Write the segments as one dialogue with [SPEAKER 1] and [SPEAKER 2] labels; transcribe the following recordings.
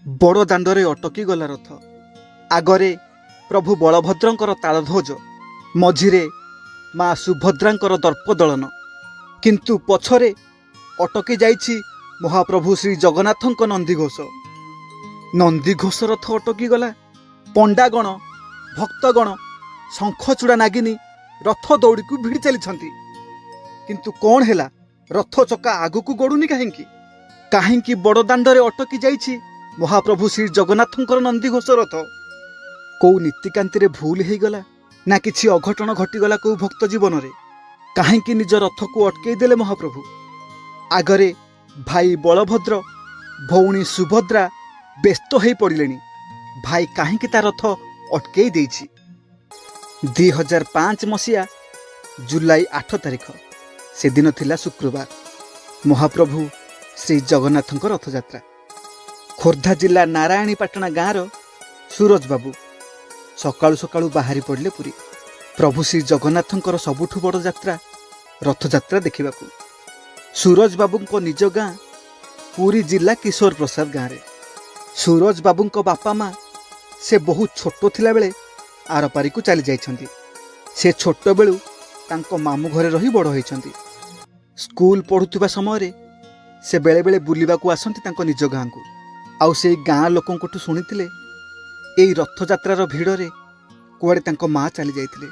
[SPEAKER 1] बड़ दाण्डरे अटकी गला रथ। आगरे प्रभु बलभद्रंकर तालध्वज, मझिरे माँ सुभद्रांकर दर्पदलन, किंतु पछरे अटकी जाइछि महाप्रभु श्री जगन्नाथंक नंदीघोष। नंदीघोष रथ अटकी गला। पंडागण भक्तगण शंखचूड़ा नागिनी रथ दौड़ी को भिड़ी चली, किंतु कौन हैला रथ चका आगु गड़ुनी कहीं कहीं बड़ दाण्डरे अटकी जाइछि महाप्रभु श्री जगन्नाथंकर नंदीघोष रथ। कौ नीतिकांति भूल हो गला ना किछि अघटन घटीगला कौ भक्त जीवन रे, कहीं निज रथ को अटकई देले महाप्रभु। आगरे भाई बलभद्र भौणी सुभद्रा व्यस्त हो पड़े, भाई कहीं ता रथ अटकई देछि। 2005 मसीहा जुलाई 8 तारिख से दिन थिला शुक्रवार, महाप्रभु श्री जगन्नाथंक रथयात्रा। खोर्धा जिला नारायणीपाटना गाँव सूरज बाबू सकाळु सकाळु बाहरी पड़े पुरी प्रभु श्री जगन्नाथंकर सबुठु बड़ यात्रा रथयात्रा देखिबाकू। सूरज बाबूंको निज गाँ पुरी जिला किशोर प्रसाद गाँव रे। सूरज बाबूंको बापा माँ से बहुत छोट थिला बेले आरपारी को चली जाइछंती। से छोट बेलू तांको मामू घरे रही बड़ होइछंती। स्कूल पढ़ुथिबा समय रे से बेले बेले बुलिबाकू आसंती तांको निज गाँ को। आउ से गाँ लोकंकठू सुनिथिले एई रथयात्रार भिड़ रे कुआडे तांको माँ चली जाइथिले।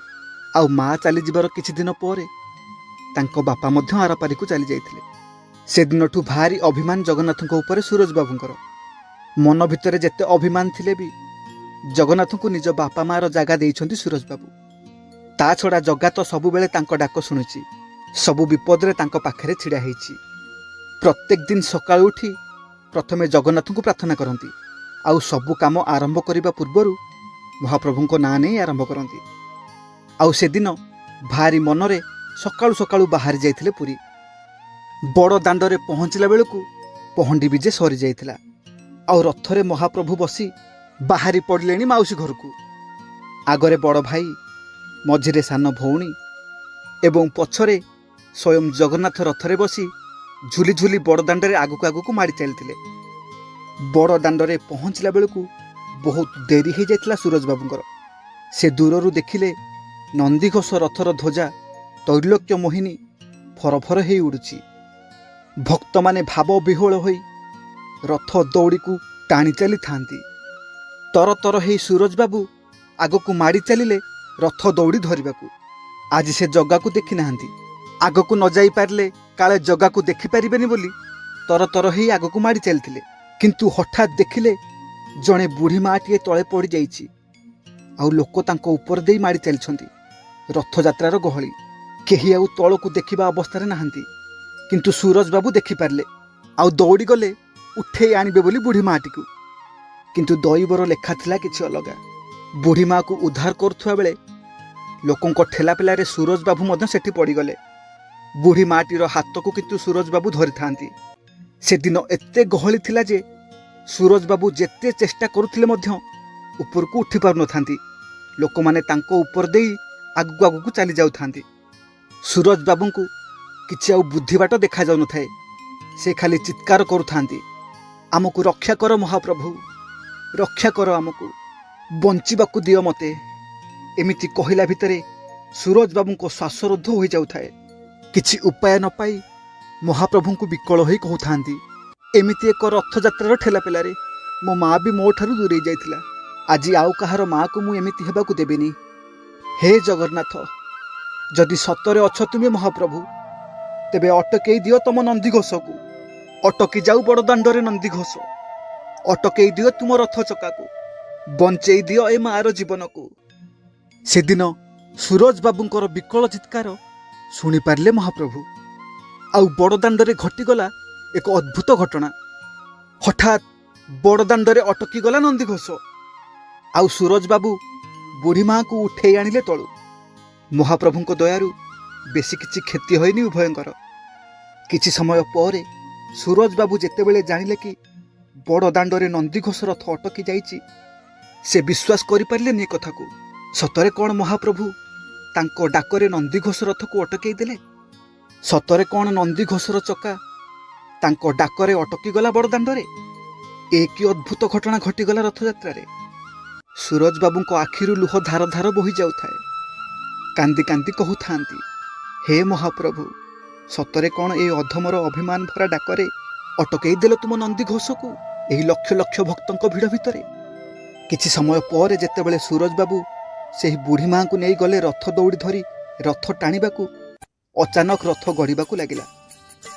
[SPEAKER 1] आउ माँ चली जिबार किछि दिन परे तांको बापा मध्य आरपारी को चली जाइथिले। से दिनठू भारी अभिमान जगन्नाथंको उपरे सूरज बाबूंकर। मन भितरे जेते अभिमान थिले भी जगन्नाथंको निज बापा मार जागा देइछंती सूरज बाबू। ता छड़ा जगा तो सबु बेले तांको डाक शुणुची, सबु विपदरे तांको पाखरे छिड़ा हेइची। प्रत्येक दिन सकाळ उठी प्रथमे जगन्नाथंको प्रार्थना करंती, आउ सबु काम आरंभ करिबा पूर्वरु महाप्रभुंको नाँ नहीं आरंभ करंती। आउ से दिन भारी मनरे सकाळु सकाळु बाहरी जाइथिले पुरी। बड़ दाण्डरे पहुँचला बेलकू पहंडी विजे सरी जाइथिला। आउ रथरे महाप्रभु बसी बाहरी पड़िलेनी माउसी घर को। आगरे बड़ भाई, मझिरे सान भौणी एवं पछरे स्वयं जगन्नाथ रथरे बसी झुली झुली बड़ दाण्डरे आगुक आगुक माड़ी चलथिले। बड़ दाण्डरे पहुँचला बेलकू बहुत देरी हो जाइथिला सूरज बाबूंकर। से दूररू देखिले नंदीघोष रथर ध्वजा तैलोक्य मोहिनी फरफर हो उड़ुची। भक्त माने भाव विहोल होई रथ दौड़ी को टाणी चली थांती। तर तर हे सूरज बाबू आगकू माड़ी चलिले रथ दौड़ी धरिबाकू। आज से जगा को देखी नाहांती, आगकू न जाई पारले काले जगा को देखि पारिबेनी बोली तर तर हे आगकू माड़ी चलथिले। किंतु हठात देखिले जणे बुढ़ी माटिए तले पड़ी जाइछि। आउ लोक तांको ऊपर देई माड़ी चलछंती। रथयात्रार गहली केही आउ तळकू देखिबा अवस्था रे नाहांती, किंतु सूरज बाबू देखि पारले। आउ दौड़ी गले उठेई आनिबे बोली बुढ़ी माटी को। किंतु दैवर लेखा थिला किछि अलगा। बुढ़ी माँ को उद्धार करुवा बेले लोकों ठेला पेलारे सूरज बाबू मध्य सेठी पड़गले। बुढ़ी माटीर हाथ को किंतु सूरज बाबू धरी थांती। से दिन एते गहली थिला जे सूरज बाबू जेते चेष्टा करुथिले मध्य ऊपर को उठी पारु नथांती। लोक माने तांको ऊपर देई आगु आगु चली जाउथांती। सूरज बाबू को किछि आउ बुद्धि बाट देखा जाउ नथाए। से खाली चित्कार करुथांती, आमको रक्षा कर महाप्रभु, रक्षा कर, आमको बंचिबाकू दियो मते। एमिति कहिला भितरे सूरज बाबू को श्वासरुद्ध हो जाउथाए। किछि उपाय न पाई महाप्रभु को विकल होई कहउथांती, एमिति एक रथयात्रार ठेला पेलारे मो माँ भी मो ठारू दूरे जाइथिला। आज आउ कहार माँ को मु एमिति हेबाकू देबेनी। हे जगन्नाथ, जदि सतरे अछ तुमे महाप्रभु, तेबे अटकई दियो तम नंदीघोष को। अटकी जाऊ बड़ दाण्डरे नंदीघोष, अटकई दियो तुम रथ चका को, बंचई दियो ए मार जीवन को। से दिन सूरज बाबूंकर विकल चित्कार शुणी पारले महाप्रभु। आउ बड़ दाण्डरे घटीगला एक अद्भुत घटना। हठात बड़ दाण्डरे अटकी गला नंदीघोष। आउ सूरज बाबू बुढ़ी माँ को उठे आनिले तलू। महाप्रभुंको दयारु बेसी किछि क्षति होइनी उभयंकर। किछि समय परे सूरज बाबू जेतेबेले जानिले कि बड़ दाण्डरे नंदीघोष रथ अटकी जाइछि, से विश्वास करि पारलेनी कथा को। सतरे कौन महाप्रभु तांको डाकरे नंदीघोष रथ को अटकई देले? सतरे कौन नंदीघोषर चका तांको डाकरे अटकी गला बड़ दाण्डरे? ଏ କି ଅଦ୍ଭୁତ ଘଟଣା ଘଟିଗଲା ରଥଯାତ୍ରାରେ। ସୁରଜ ବାବୁଙ୍କ ଆଖିରୁ ଲୁହ ଧାର ଧାର ବୋହି ଯାଉଥାଏ। କାନ୍ଦି କାନ୍ଦି କହୁଥାନ୍ତି, ହେ ମହାପ୍ରଭୁ, ସତରେ କ'ଣ ଏ ଅଧମର ଅଭିମାନ ଭରା ଡାକରେ ଅଟକେଇ ଦେଲ ତୁମ ନନ୍ଦିଘୋଷକୁ ଏହି ଲକ୍ଷ ଲକ୍ଷ ଭକ୍ତଙ୍କ ଭିଡ଼ ଭିତରେ। କିଛି ସମୟ ପରେ ଯେତେବେଳେ ସୁରଜ ବାବୁ ସେହି ବୁଢ଼ୀ ମାଆଙ୍କୁ ନେଇ ଗଲେ ରଥ ଦୌଡ଼ି ଧରି ରଥ ଟାଣିବାକୁ, ଅଚାନକ ରଥ ଗଡ଼ିବାକୁ ଲାଗିଲା।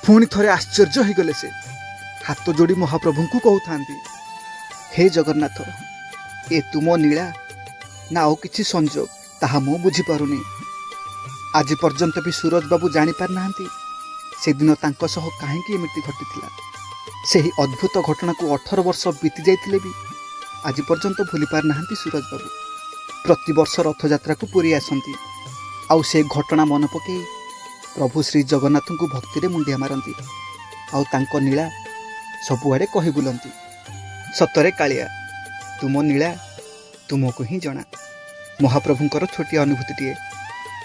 [SPEAKER 1] ପୁଣି ଥରେ ଆଶ୍ଚର୍ଯ୍ୟ ହୋଇଗଲେ ସେ। ହାତ ଯୋଡ଼ି ମହାପ୍ରଭୁଙ୍କୁ କହୁଥାନ୍ତି, ହେ ଜଗନ୍ନାଥ, ଏ ତୁମ ନୀଳା ନା ଆଉ କିଛି ସଂଯୋଗ, ତାହା ମୁଁ ବୁଝିପାରୁନି। ଆଜି ପର୍ଯ୍ୟନ୍ତ ବି ସୁରଜ ବାବୁ ଜାଣିପାରିନାହାନ୍ତି ସେଦିନ ତାଙ୍କ ସହ କାହିଁକି ଏମିତି ଘଟିଥିଲା। ସେହି ଅଦ୍ଭୁତ ଘଟଣାକୁ 18 ବର୍ଷ ବିତି ଯାଇଥିଲେ ବି ଆଜି ପର୍ଯ୍ୟନ୍ତ ଭୁଲି ପାରିନାହାନ୍ତି ସୁରଜ ବାବୁ। ପ୍ରତିବର୍ଷ ରଥଯାତ୍ରାକୁ ପୁରୀ ଆସନ୍ତି, ଆଉ ସେ ଘଟଣା ମନେ ପକାଇ ପ୍ରଭୁ ଶ୍ରୀ ଜଗନ୍ନାଥଙ୍କୁ ଭକ୍ତିରେ ମୁଣ୍ଡିଆ ମାରନ୍ତି, ଆଉ ତାଙ୍କ ନୀଳା ସବୁଆଡ଼େ କହି ବୁଲନ୍ତି, ସତରେ କାଳିଆ, ତୁମ ନୀଳା ତୁମକୁ ହିଁ ଜଣା। ମହାପ୍ରଭୁଙ୍କର ଛୋଟିଆ ଅନୁଭୂତିଟିଏ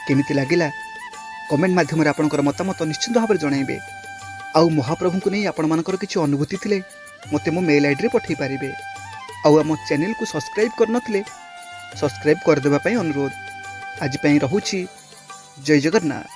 [SPEAKER 1] କେମିତି ଲାଗିଲା କମେଣ୍ଟ ମାଧ୍ୟମରେ ଆପଣଙ୍କର ମତାମତ ନିଶ୍ଚିନ୍ତ ଭାବରେ ଜଣାଇବେ। ଆଉ ମହାପ୍ରଭୁଙ୍କୁ ନେଇ ଆପଣମାନଙ୍କର କିଛି ଅନୁଭୂତି ଥିଲେ ମୋତେ ମୋ ମେଲ୍ ଆଇଡ଼ିରେ ପଠାଇ ପାରିବେ। ଆଉ ଆମ ଚ୍ୟାନେଲକୁ ସବସ୍କ୍ରାଇବ୍ କରିନଥିଲେ ସବସ୍କ୍ରାଇବ୍ କରିଦେବା ପାଇଁ ଅନୁରୋଧ। ଆଜି ପାଇଁ ରହୁଛି। ଜୟ ଜଗନ୍ନାଥ।